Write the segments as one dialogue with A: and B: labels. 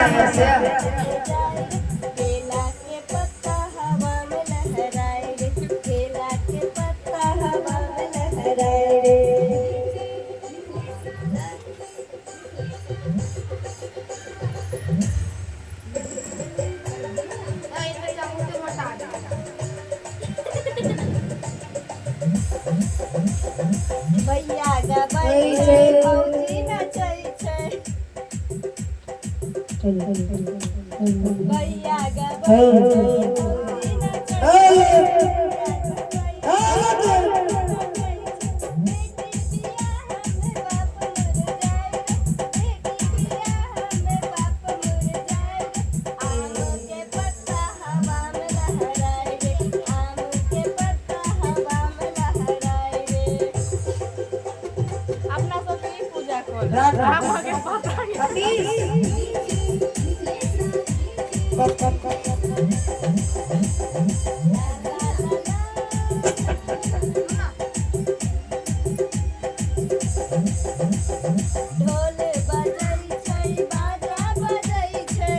A: केला के पत्ता हवा में लहराए रे, केला के पत्ता हवा में लहराए रे। भैया गबै छै भौजी नचै छै, भैया गबै छै भौजी नचै ढोल बजै छै बाजा बजै छै,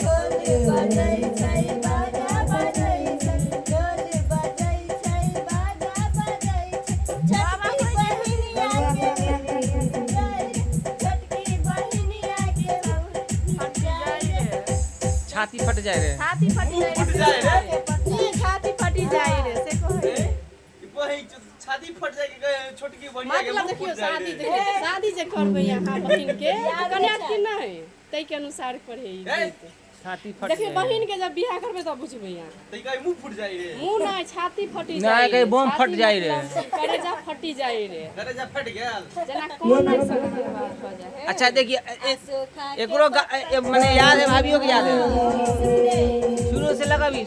A: ढोल बजै छै बाजा बजै छै, ढोल बजै छै बाजा बजै छै। छोटकी बहिनिया के छोटकी बहिनिया के
B: छाती फट जाए रे,
C: छाती फटी जाए रे, छाती फटी जाए रे से कहे
D: वही छाती फट जाए के छोटकी बहिनिया के
C: मतलब देखियो शादी देखियो शादी जे करबै यहाँ बहिन के कन्या की नहीं तै के अनुसार पढ़े ई गीत।
B: छाती फट
C: देखियो बहिन के जब बियाह करबै तब बुझबै यहाँ
D: तई कहीं मुंह फूट जाए रे,
C: मुंह नहीं छाती फटी
B: नहीं,
C: जाए
B: कहीं बम फट जाए रे।
C: करेजा फटी जाए रे,
D: करेजा फट गेल।
C: जना कौन नहीं सकत बात हो जाए।
B: अच्छा देखिए एकरो माने याद है, भाभियों के याद है, शुरू से लगाबी